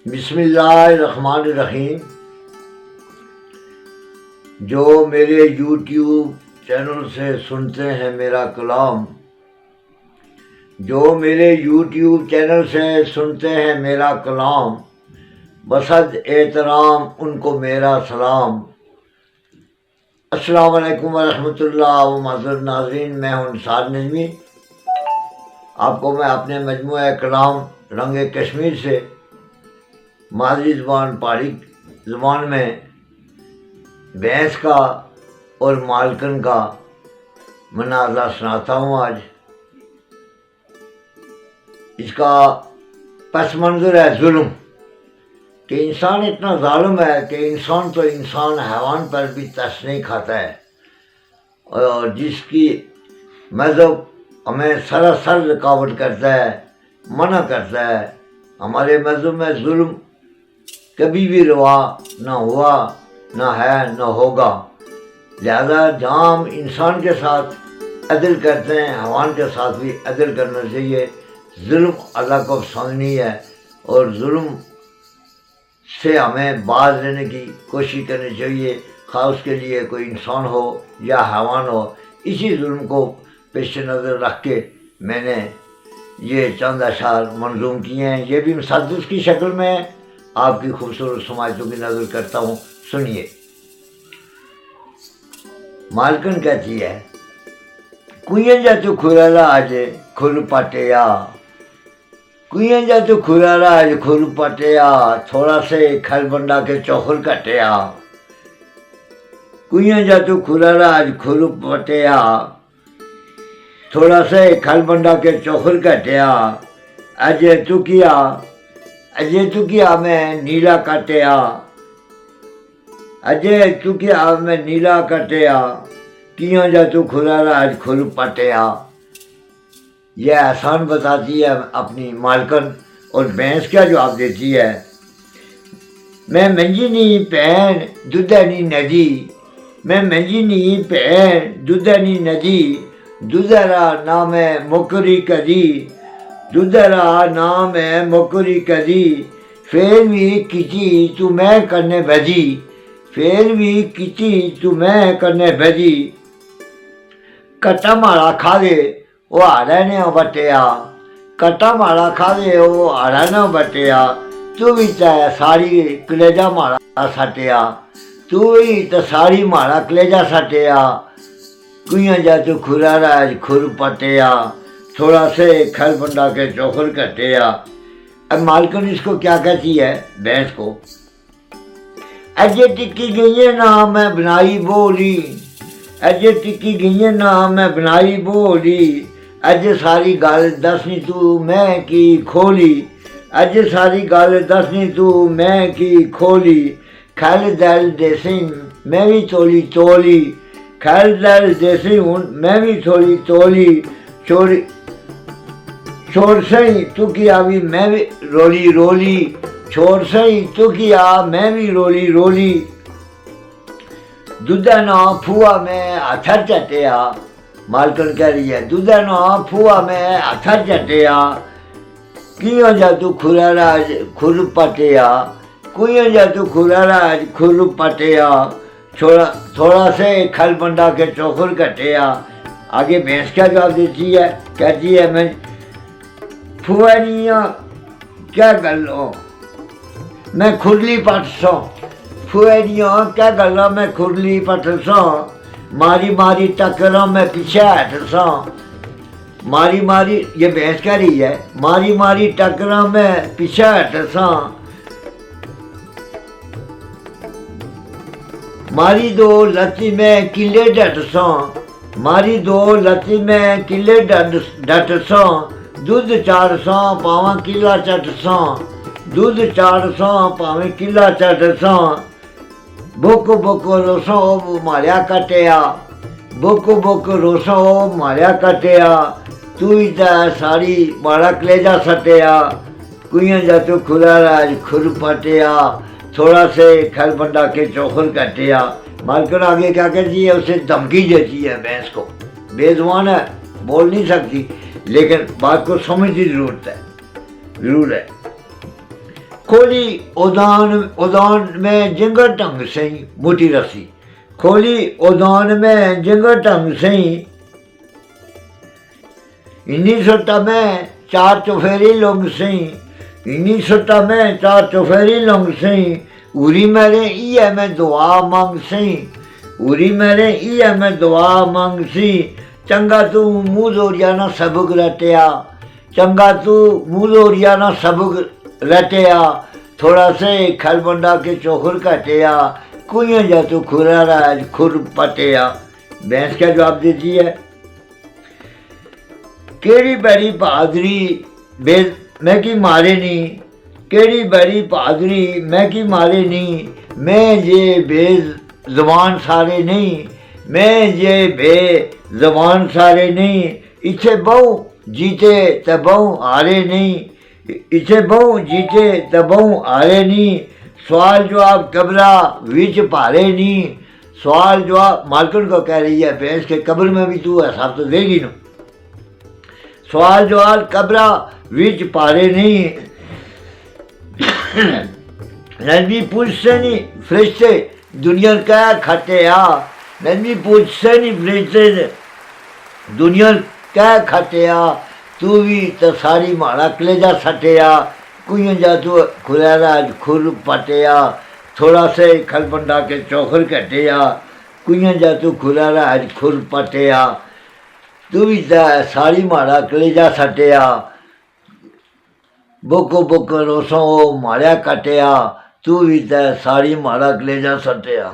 बिस्मिल्लाहिर्रहमानिर्रहीम। जो मेरे यूट्यूब चैनल से सुनते हैं मेरा कलाम, जो मेरे यूट्यूब चैनल से सुनते हैं मेरा कलाम, बसद एहतराम उनको मेरा सलाम। अस्सलाम वालेकुम वरहमतुल्लाह व माज़र नाज़रीन, मैं हूं निसार नज़मी। आपको मैं अपने मजमूआ कलाम रंग कश्मीर से मादरी ज़बान पहाड़ी ज़बान में भैंस का और मालकन का मनाज़ा सुनाता हूँ। आज इसका पस मंज़र है जुल्म, कि इंसान इतना ज़ालिम है कि इंसान तो इंसान हैवान पर भी तरस नहीं खाता है, और जिसकी मज़हब हमें सरासर रुकावट करता है, मना करता है। हमारे मज़हब में जुल्म कभी भी रवा ना हुआ, ना है, ना होगा। लिहाजा जहाँ हम इंसान के साथ अदल करते हैं, हैवान के साथ भी अदल करना चाहिए। जुल्म अल्लाह को पसंद नहीं है, और जुल्म से हमें बाज लेने की कोशिश करनी चाहिए, ख़ास उसके लिए कोई इंसान हो या हैवान हो। इसी जुल्म को पेश नज़र रख के मैंने ये चंद अशार मंजूम किए हैं। ये भी मुसद्दस की शक्ल में आपकी खूबसूरत समाइतों की नज़र करता हूँ, सुनिए। मालकन कहती है, कुएं जा तो खुराला आज खुर पटिया, कुएं जा तो खुराला आज खुर पटिया, थोड़ा से खल बंडा के चौखर कटिया। कुएं जा तो खुराला आज खुर पटिया, थोड़ा से खल बंडा के चौखर कटिया। अजय तू किया मैं नीला कटिया, अजय तू किया मैं नीला कटिया, कियों जा तू खुरारा आज खुर पटिया। यह एहसान बताती है अपनी मालकन, और भैंस क्या जवाब देती है, मैं मंजी नहीं भैन दुधा नहीं नदी, मैं मंजी नहीं भैन दुधा नहीं नदी, दुधरा ना मैं मुकरी कदी, दुधरा ना मैं मुकरी कदी, फिर भी किची तू मैं करने बजी, फिर भी किची तू मैं करने बजी। कट्टा मारा खा दे वो हाड़ा ने बटिया, कट्टा मारा खा दे वो हाड़ा ने बटिया, तू भी चाहे सारी कलेजा मारा सटिया, तू भी तो सारी मारा कलेजा सटिया। कुइयाँ जा तू खुरारा आज खुर पटिया, थोड़ा से खल बंडा के चौखर कटिया। अब मालकन इसको क्या कहती है, भैंस को, अजय टिक्की गई ना मैं बनाई बोली, अजय टिक्की गई ना मैं बनाई बोली, अजय सारी गल दसनी तू मैं की खोली, अजय सारी गल दसनी तू मैं की खोली। खल दल देसी मैं भी तोली तोली, खल दल देसी हूँ मैं भी थोड़ी तोली, चोरी छोड़ सही तू किया भी मैं भी रोली रोली, छोड़ सही तू किया मैं भी रोली रोली। दूधा ना फुआ में हथर चटिया, मालकन कह रही है, दूधा ना फुआ में हथर चटिया, कियों जा तू खुरारा आज खुर पटिया, कुयों जा तू खुरारा आज खुर पटिया, थोड़ा से खल बंडा के चौखर कटिया। आगे भैंस क्या जवाब देती है, कहती है, मैं फुआनिया क्या कर लो मैं खुरली पट सो, फुआनिया क्या कर लो मैं खुरली पट सो, मारी मारी टकरा मैं पीछे हट सो, मारी मारी, ये भैंस कह रही है, मारी मारी टकरा मैं पीछे हट सो, मारी दो लती में किले डट सो, मारी दो लती में किले डट सो, दूध 400 पावा किला चट सौ, दूध 400 पावे किला चट सौ। बुक बुक रोसो मारिया कटिया, बुक बुक रोसो मारिया कटिया, तू ही सारी मारा कलेजा सटिया। कुइयाँ जा तू खुरारा आज खुर पटिया, थोड़ा से खल बंडा के चौखर कटिया। मालकन आगे क्या कहती है, उसे धमकी देती है भैंस को। बेजुबान है, बोल नहीं सकती, लेकिन बात को समझने की जरूरत है, जरूर है। खोली उदान उदान में जिंगर टंग सही मोटी रस्सी, खोली उदान में जिंगर टंग सही, इन्हीं सट्टा में चार चौफेरी लोग सही, इन्हीं सट्टा में चार चौफेरी लोग सही, उरी मेरे ई मैं दुआ मांग सही, उरी मेरे ई मैं दुआ मांग सी, चंगा तू मुँह दोरिया ना सबक रटिया, चंगा तू मुँह दोरिया ना सबक रटिया, थोड़ा से खलबंडा के चोखर कटिया, कुइया जा तू खुरा राज खुर पटिया। भैंस क्या जवाब देती है, केड़ी बैरी बहादुरी बेद मैं की मारे नी, केड़ी बैरी बहादुरी मैं की मारे नी, मैं ये बेज जबान सारे नहीं, मैं ये बे जबान सारे नहीं, इथे बहु जीते त बहु हारे नहीं, इथे बहु जीते त बहु हारे नहीं, सवाल जवाब कबरा विच भारे नहीं, सवाल जवाब मालकन को कह रही है भैंस के कब्र में भी तू हिसाब तो देगी ना, सवाल जवाब कबरा विच पारे नहीं, नबी पूछते नहीं फरिश्ते दुनिया क्या खाते आ, नबी पूछते नहीं फरिश्ते दुनिया क्या खाते आ, तू भी तो सारी माड़ा कलेजा सटिया, कुछ जा तू खुलेरा खुर पटिया, थोड़ा से खलबंडा के चौखर कटिया, कुछ जा तू खुलेरा खुर पटिया, तू भी तो सारी माड़ा कलेजा सटिया, बुको बुको रोसों मारिया कटिया, तू भी तो सारी माड़ा कलेजा सटिया।